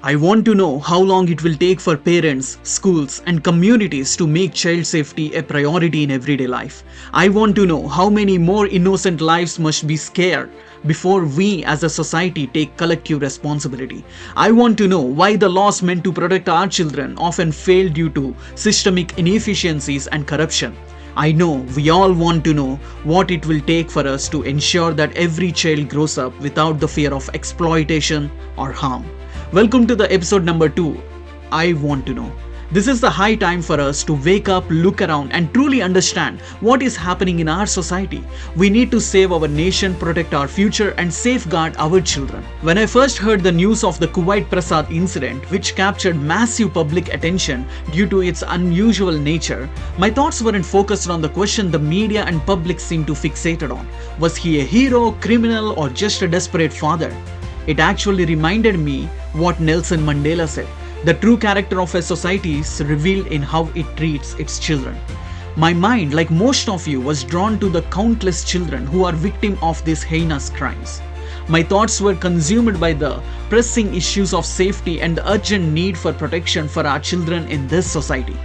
I want to know how long it will take for parents, schools, and communities to make child safety a priority in everyday life. I want to know how many more innocent lives must be scared before we as a society take collective responsibility. I want to know why the laws meant to protect our children often fail due to systemic inefficiencies and corruption. I know we all want to know what it will take for us to ensure that every child grows up without the fear of exploitation or harm. Welcome to the episode number 2. I want to know. This is the high time for us to wake up, look around, and truly understand what is happening in our society. We need to save our nation, protect our future, and safeguard our children. When I first heard the news of the Kuwait Prasad incident, which captured massive public attention due to its unusual nature, my thoughts weren't focused on the question the media and public seemed to fixated on. Was he a hero, criminal, or just a desperate father? It actually reminded me what Nelson Mandela said. The true character of a society is revealed in how it treats its children. My mind, like most of you, was drawn to the countless children who are victims of these heinous crimes. My thoughts were consumed by the pressing issues of safety and the urgent need for protection for our children in this society.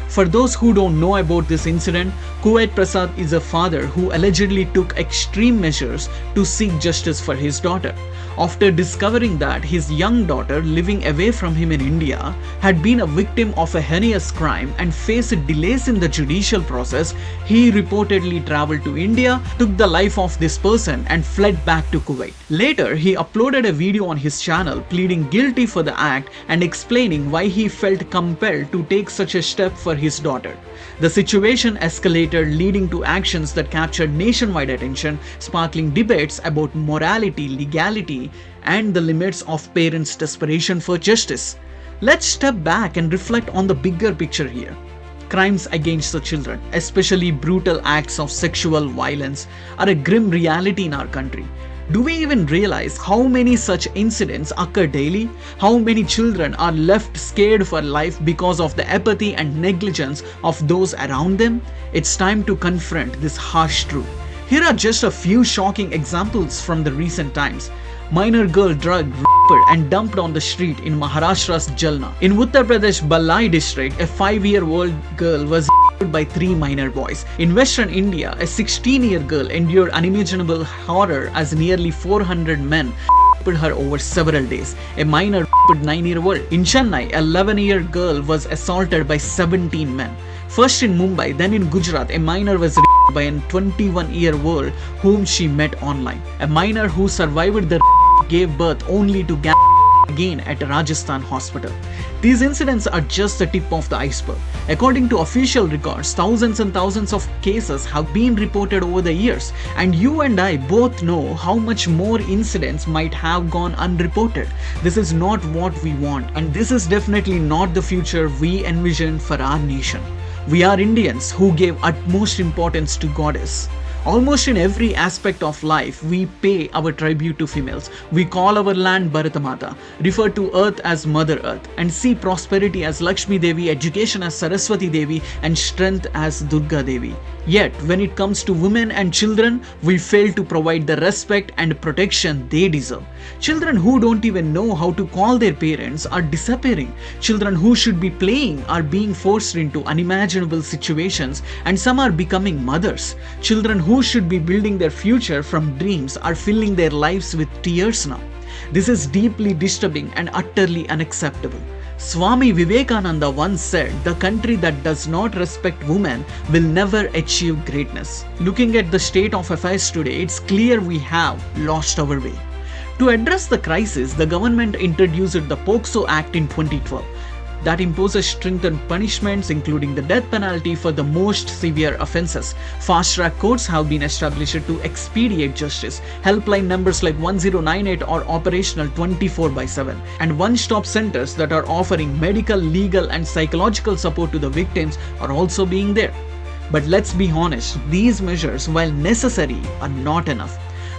For those who don't know about this incident, Kuwait Prasad is a father who allegedly took extreme measures to seek justice for his daughter. After discovering that his young daughter living away from him in India had been a victim of a heinous crime and faced delays in the judicial process, he reportedly traveled to India, took the life of this person and fled back to Kuwait. Later, he uploaded a video on his channel pleading guilty for the act and explaining why he felt compelled to take such a step for his daughter. The situation escalated, leading to actions that captured nationwide attention, sparkling debates about morality, legality, and the limits of parents' desperation for justice. Let's step back and reflect on the bigger picture here. Crimes against the children, especially brutal acts of sexual violence, are a grim reality in our country. Do we even realize how many such incidents occur daily? How many children are left scared for life because of the apathy and negligence of those around them? It's time to confront this harsh truth. Here are just a few shocking examples from the recent times. Minor girl drugged, raped, and dumped on the street in Maharashtra's Jalna. In Uttar Pradesh Ballai district, a 5-year-old girl was raped by 3 minor boys. In Western India, a 16-year girl endured unimaginable horror as nearly 400 men raped her over several days. A minor raped 9-year-old. In Chennai, a 11-year girl was assaulted by 17 men. First in Mumbai, then in Gujarat, a minor was raped by a 21-year-old whom she met online. A minor who survived the gave birth only to get again at a Rajasthan hospital. These incidents are just the tip of the iceberg. According to official records, thousands and thousands of cases have been reported over the years, and you and I both know how much more incidents might have gone unreported. This is not what we want, and this is definitely not the future we envision for our nation. We are Indians who gave utmost importance to goddess. Almost in every aspect of life, we pay our tribute to females. We call our land Bharatamata, refer to earth as Mother Earth, and see prosperity as Lakshmi Devi, education as Saraswati Devi, and strength as Durga Devi. Yet, when it comes to women and children, we fail to provide the respect and protection they deserve. Children who don't even know how to call their parents are disappearing. Children who should be playing are being forced into unimaginable situations, and some are becoming mothers. Children who should be building their future from dreams are filling their lives with tears now. This is deeply disturbing and utterly unacceptable. Swami Vivekananda once said, "The country that does not respect women will never achieve greatness." Looking at the state of affairs today, it's clear we have lost our way. To address the crisis, the government introduced the POCSO Act in 2012. That imposes strengthened punishments, including the death penalty for the most severe offences. Fast-track courts have been established to expedite justice. Helpline numbers like 1098 are operational 24/7. And one-stop centers that are offering medical, legal, and psychological support to the victims are also being there. But let's be honest, these measures, while necessary, are not enough.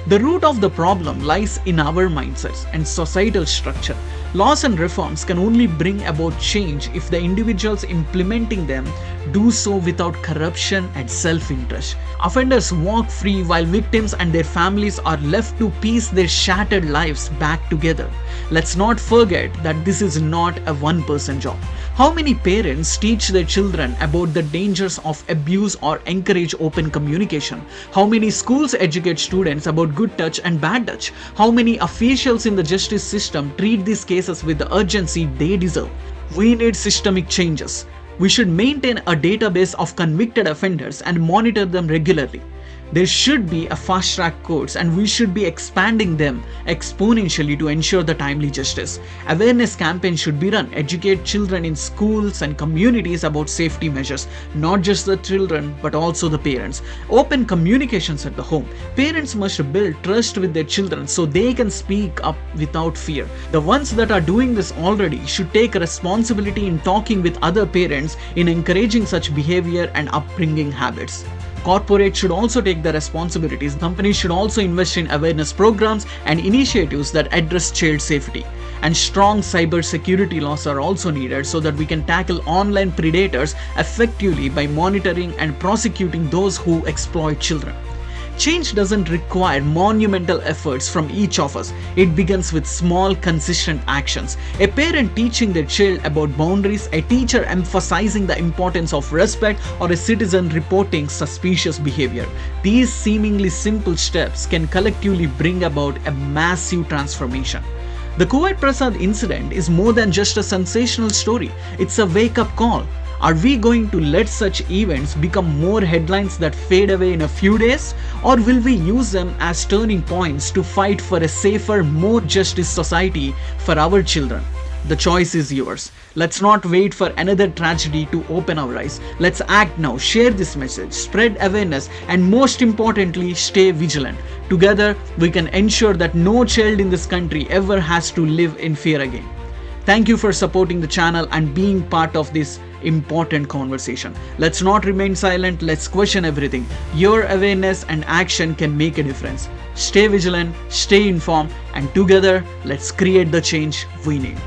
The root of the problem lies in our mindsets and societal structure. Laws and reforms can only bring about change if the individuals implementing them do so without corruption and self-interest. Offenders walk free while victims and their families are left to piece their shattered lives back together. Let's not forget that this is not a one-person job. How many parents teach their children about the dangers of abuse or encourage open communication? How many schools educate students about good touch and bad touch? How many officials in the justice system treat these cases with the urgency they deserve? We need systemic changes. We should maintain a database of convicted offenders and monitor them regularly. There should be a fast track courts and we should be expanding them exponentially to ensure the timely justice. Awareness campaigns should be run, educate children in schools and communities about safety measures, not just the children but also the parents. Open communications at the home. Parents must build trust with their children so they can speak up without fear. The ones that are doing this already should take responsibility in talking with other parents in encouraging such behavior and upbringing habits. Corporates should also take the responsibilities. Companies should also invest in awareness programs and initiatives that address child safety. And strong cyber security laws are also needed so that we can tackle online predators effectively by monitoring and prosecuting those who exploit children. Change doesn't require monumental efforts from each of us. It begins with small, consistent actions. A parent teaching their child about boundaries, a teacher emphasizing the importance of respect, or a citizen reporting suspicious behavior. These seemingly simple steps can collectively bring about a massive transformation. The Kuwait Prasad incident is more than just a sensational story. It's a wake-up call. Are we going to let such events become more headlines that fade away in a few days? Or will we use them as turning points to fight for a safer, more justice society for our children? The choice is yours. Let's not wait for another tragedy to open our eyes. Let's act now, share this message, spread awareness, and most importantly, stay vigilant. Together, we can ensure that no child in this country ever has to live in fear again. Thank you for supporting the channel and being part of this important conversation. Let's not remain silent, let's question everything. Your awareness and action can make a difference. Stay vigilant, stay informed, and together, let's create the change we need.